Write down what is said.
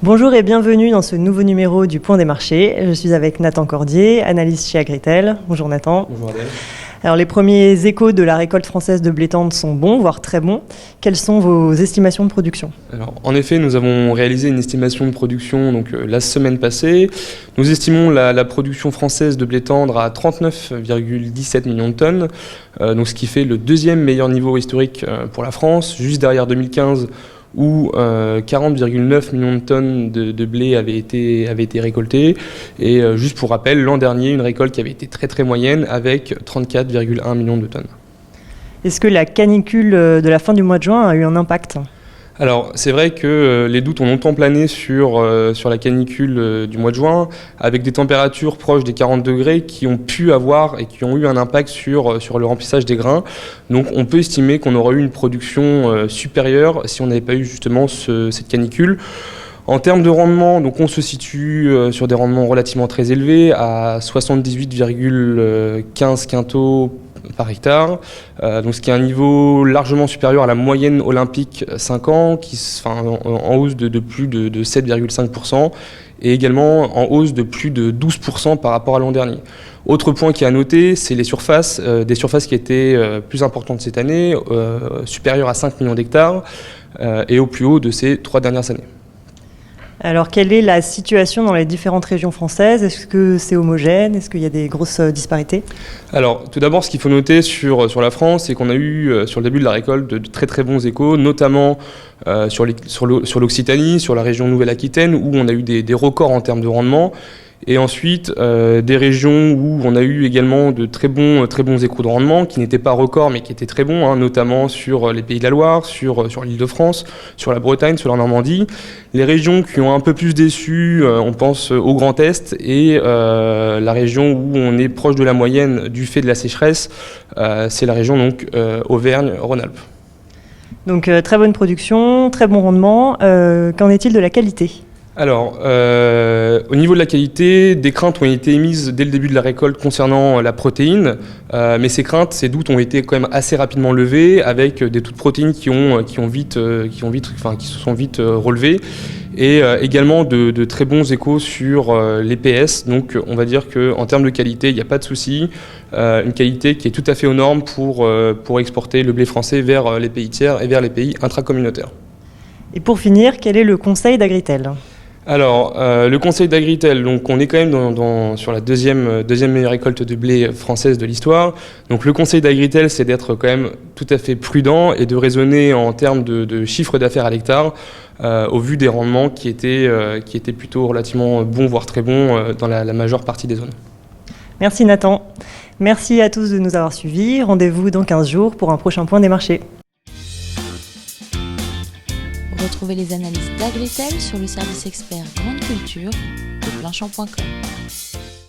Bonjour et bienvenue dans ce nouveau numéro du Point des marchés. Je suis avec Nathan Cordier, analyste chez Agritel. Bonjour Nathan. Bonjour Adèle. Alors les premiers échos de la récolte française de blé tendre sont bons, voire très bons. Quelles sont vos estimations de production ? Alors, en effet, nous avons réalisé une estimation de production la semaine passée. Nous estimons la production française de blé tendre à 39,17 millions de tonnes, ce qui fait le deuxième meilleur niveau historique pour la France, juste derrière 2015 où 40,9 millions de tonnes de blé avaient été récoltées. Et juste pour rappel, l'an dernier, une récolte qui avait été très très moyenne avec 34,1 millions de tonnes. Est-ce que la canicule de la fin du mois de juin a eu un impact ? Alors, c'est vrai que les doutes ont longtemps plané sur la canicule du mois de juin, avec des températures proches des 40 degrés qui ont pu avoir et qui ont eu un impact sur le remplissage des grains. Donc, on peut estimer qu'on aurait eu une production supérieure si on n'avait pas eu justement cette canicule. En termes de rendement, donc on se situe sur des rendements relativement très élevés, à 78,15 quintaux par hectare, ce qui est un niveau largement supérieur à la moyenne olympique 5 ans, en hausse de plus de 7,5%, et également en hausse de plus de 12% par rapport à l'an dernier. Autre point qui est à noter, c'est les surfaces, des surfaces qui étaient plus importantes cette année, supérieures à 5 millions d'hectares, et au plus haut de ces 3 dernières années. Alors, quelle est la situation dans les différentes régions françaises ? Est-ce que c'est homogène ? Est-ce qu'il y a des grosses disparités ? Alors, tout d'abord, ce qu'il faut noter sur la France, c'est qu'on a eu, sur le début de la récolte, de très très bons échos, notamment sur l'Occitanie, sur la région Nouvelle-Aquitaine, où on a eu des records en termes de rendement. Et ensuite, des régions où on a eu également de très bons échos de rendement, qui n'étaient pas records, mais qui étaient très bons, notamment sur les Pays de la Loire, sur l'Île-de-France, sur la Bretagne, sur la Normandie. Les régions qui ont un peu plus déçu, on pense au Grand Est, et la région où on est proche de la moyenne du fait de la sécheresse, c'est la région Auvergne-Rhône-Alpes. Donc, très bonne production, très bon rendement. Qu'en est-il de la qualité ? Alors, au niveau de la qualité, des craintes ont été émises dès le début de la récolte concernant la protéine, mais ces doutes ont été quand même assez rapidement levés avec des taux de protéines qui se sont vite relevés, et également de très bons échos sur l'EPS. Donc, on va dire qu'en termes de qualité, il n'y a pas de souci. Une qualité qui est tout à fait aux normes pour exporter le blé français vers les pays tiers et vers les pays intracommunautaires. Et pour finir, quel est le conseil d'Agritel ? Alors, le conseil d'Agritel, donc on est quand même sur la deuxième meilleure récolte de blé française de l'histoire. Donc le conseil d'Agritel, c'est d'être quand même tout à fait prudent et de raisonner en termes de chiffre d'affaires à l'hectare, au vu des rendements qui étaient plutôt relativement bons, voire très bons, dans la majeure partie des zones. Merci Nathan. Merci à tous de nous avoir suivis. Rendez-vous dans 15 jours pour un prochain point des marchés. Retrouvez les analyses d'Agritel sur le service expert Grande Culture de Planchamp.com.